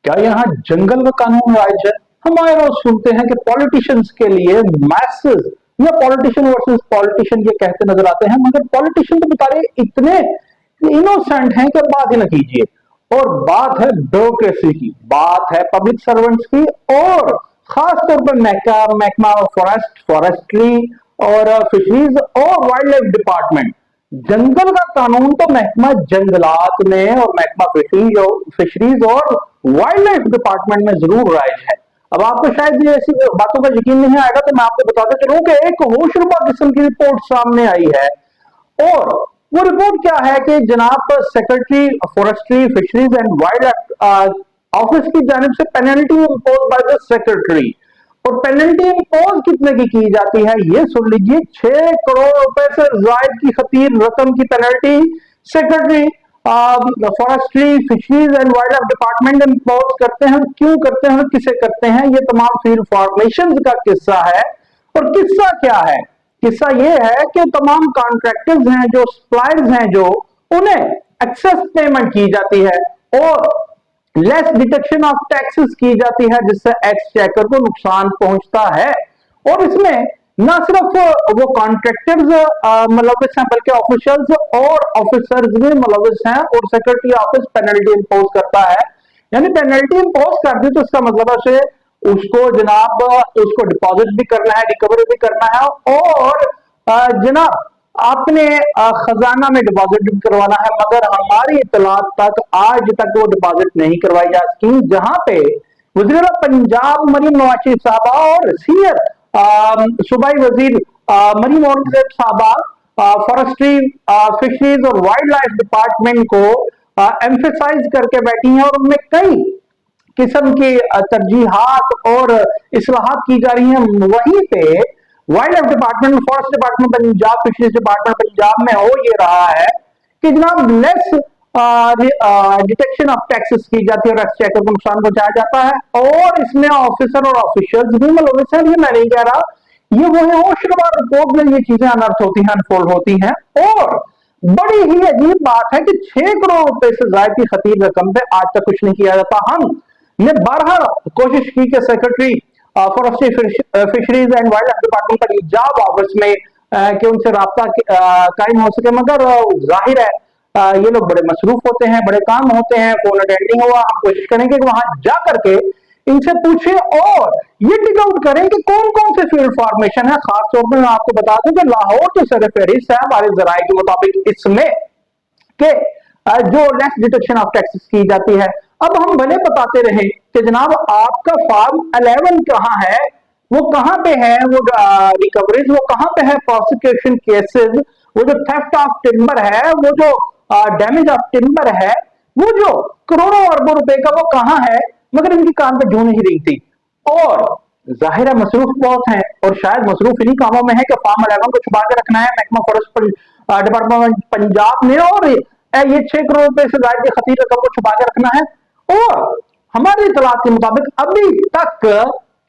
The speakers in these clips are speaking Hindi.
क्या यहाँ जंगल का कानून राज है? हम आए रोज सुनते हैं कि पॉलिटिशियंस के लिए मैसेज या पॉलिटिशियन वर्सेस पॉलिटिशियन ये कहते नजर आते हैं, मगर पॉलिटिशियन तो बेचारे इतने इनोसेंट हैं कि बात ही ना कीजिए। और बात है ब्यूरोक्रेसी की, बात है पब्लिक सर्वेंट्स की, और खास तौर पर महकमा फॉरेस्ट्री और फिशरीज और वाइल्ड लाइफ डिपार्टमेंट। जंगल का कानून तो महकमा जंगलात में और महकमा फिशरीज और वाइल्ड लाइफ डिपार्टमेंट में जरूर राइज है। अब आपको शायद ये ऐसी बातों का यकीन नहीं आएगा, तो मैं आपको बताता चलूं कि एक होशरुबा किस्म की रिपोर्ट सामने आई है। और वो रिपोर्ट क्या है कि जनाब secretary forestry fisheries and wild life office की जानिब से penalty impose by the secretary. और पेनल्टी इम्पोज कितने की जाती है ये सुन लीजिए, 6 करोड़ रुपए से जायद की खतीर रकम की penalty secretary forestry fisheries and wild life department impose करते हैं। क्यों करते हैं, किसे करते हैं, ये तमाम फील्ड फॉर्मेशन का किस्सा है। और किस्सा क्या है? किस्सा ये है कि तमाम कॉन्ट्रैक्टर्स हैं, जो सप्लायर्स हैं, जो उन्हें एक्सेस पेमेंट की जाती है और लेस डिटेक्शन ऑफ टैक्सेस की जाती है, जिससे एक्सचेकर को नुकसान पहुंचता है। और इसमें न सिर्फ वो कॉन्ट्रैक्टर्स मुलविस हैं, बल्कि ऑफिशियल्स और ऑफिसर्स भी मुलविस हैं, और सेक्रेटरी ऑफिस पेनल्टी इंपोज करता है। यानी पेनल्टी इंपोज कर दी तो इसका मतलब है उसको जनाब उसको डिपॉजिट भी करना है, रिकवरी भी करना है, और जनाब आपने खजाना में डिपॉजिट भी करवाना है। मगर हमारी इतलात तक आज तक वो डिपॉजिट नहीं करवाई जा सकी, जहां पे वज़ीर पंजाब मरीम नवाज शरीफ साहबा और सीनियर सूबाई वजीर मरीम औरंगजेब साहबा फॉरेस्ट्री फिशरीज और वाइल्ड लाइफ डिपार्टमेंट को एम्फेसाइज करके बैठी हैं, और उनमें कई किस्म की तरजीहात और इस्लाहात की जा रही हैं। वहीं पे wild life department, forest department Punjab, fisheries department Punjab में हो ये रहा है कि जनाब लेस डिटेक्शन ऑफ टैक्सेस की जाती है और एक्सचेकर को नुकसान पहुंचाया जाता है। और इसमें ऑफिसर और ऑफिशियल्स भी मुलविस हैं, ये मैं नहीं कह रहा, ये वो है होशरुबा रिपोर्ट में ये चीजें अनर्थ होती हैं, अनफोल्ड होती हैं। और बड़ी ही अजीब बात है कि 6 करोड़ रुपए से ज्यादा की खतीर रकम पे आज तक कुछ नहीं किया जाता। हम ने बारहा कोशिश की कि secretary forestry fisheries and wild life department Punjab office में कि उनसे राब्ता कायम हो सके, मगर जाहिर है ये लोग बड़े मसरूफ होते हैं, बड़े काम होते हैं, फोन अटेंडिंग हुआ। हम कोशिश करेंगे कि वहां जा करके इनसे पूछे और ये टिक आउट करें कि कौन कौन से फील्ड फॉर्मेशन है। खासतौर पर मैं आपको बता दूं कि लाहौर तो सर फहरिस्त है हमारे जराये के मुताबिक इसमें के जो लेस डिटेक्शन ऑफ टैक्सेस की जाती है। अब हम भले बताते रहे कि जनाब आपका फार्म 11 कहां है, वो कहां पे है, वो रिकवरीज वो कहां पे है, प्रोसिक्यूशन केसेस, वो जो थेफ्ट ऑफ टिम्बर है, वो जो डैमेज ऑफ टिम्बर है, वो जो करोड़ों अरबों रुपए का वो कहां है, मगर इनकी कान पे जू नहीं रही थी। और जाहिर है मसरूफ बहुत हैं, और शायद मसरूफ इन्हीं कामों में है कि फार्म 11 को छुपा के रखना है महकमा फॉरेस्ट डिपार्टमेंट पंजाब ने, और ये 6 करोड़ रुपए से ज्यादा की खतीर रकम को छुपा के रखना है। और हमारी इतलात के मुताबिक अभी तक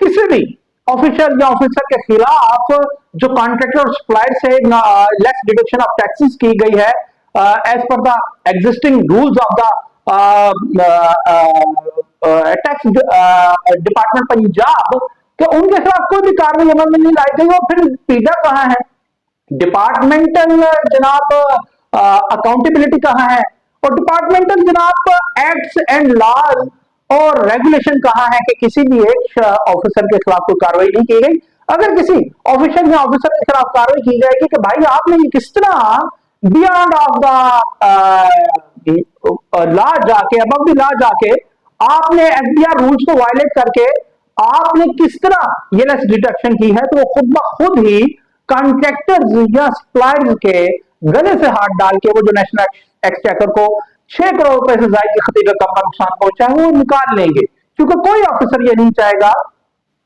किसी भी ऑफिशियल या ऑफिसर के खिलाफ जो कॉन्ट्रैक्टर और सप्लायर से लेस डिडक्शन ऑफ टैक्सेस की गई है as per the existing rules of the tax department Punjab, कि उनके खिलाफ कोई भी कार्रवाई अमल में नहीं लाई गई। और फिर पीड़ा कहां है, डिपार्टमेंटल जनाब अकाउंटेबिलिटी कहां है, और डिपार्टमेंटल जनाब एक्ट्स एंड लॉज और रेगुलेशन कहां है कि किसी भी एक ऑफिसर के खिलाफ कोई कार्रवाई नहीं की गई। अगर किसी ऑफिसर या ऑफिसर के खिलाफ कार्रवाई की जाएगी कि भाई आपने ये किस तरह बियॉन्ड ऑफ द लॉ जाके, अबव द लॉ जाके आपने एफडीआर रूल्स को वायलेट करके आपने किस तरह ये लेस डिडक्शन की है, तो वो खुद ब खुद ही कॉन्ट्रैक्टर्स या सप्लायर्स के गले से हाथ डाल के वो जो नेशनल एक्सचेकर को 6 करोड़ रुपए से ज्यादा की खतीर रकम का नुकसान पहुंचा है वो निकाल लेंगे। क्योंकि कोई ऑफिसर ये नहीं चाहेगा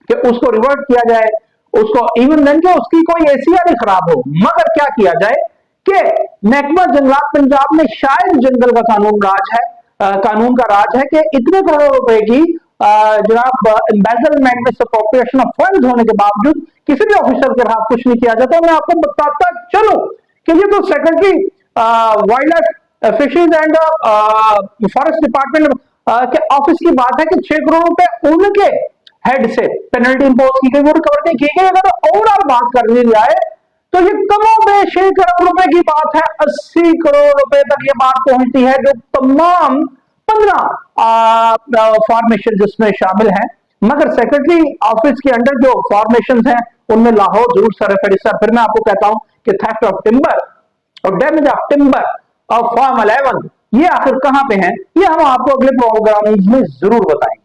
कि उसको रिवर्ट किया जाए, उसको इवन देन के उसकी कोई एसीआर ही खराब हो। मगर क्या किया जाए कि महकमा जंगलात पंजाब में शायद जंगल का कानून राज है, कानून का राज है कि इतने करोड़ रुपए की जनाब एम्बेजलमेंट, मिसअप्रोप्रिएशन ऑफ फंड्स होने के बावजूद किसी भी ऑफिसर के खिलाफ कुछ नहीं किया जाता। मैं आपको बताता चलूं कि ये तो secretary wild life fisheries and forest department कि ऑफिस की बात है कि 6 करोड़ रुपए उनके हेड से पेनल्टी इंपोज की गई, वो रिकवर नहीं की गई। अगर ओवरऑल बात कर ली जाए तो ये कमोबेश 6 करोड़ रुपए की बात है, 80 करोड़ रुपए तक ये बात पहुंचती है, जो तमाम 15 फॉर्मेशन जिसमें शामिल हैं। मगर सेक्रेटरी ऑफिस के अंडर जो फॉर्मेशन हैं उनमें लाहौर जरूर सर है। फिर मैं आपको कहता हूं कि थेफ्ट ऑफ टिम्बर और डैमेज ऑफ टिम्बर और फॉर्म 11 ये आखिर कहां पे हैं, ये हम आपको अगले प्रोग्राम में जरूर बताएंगे।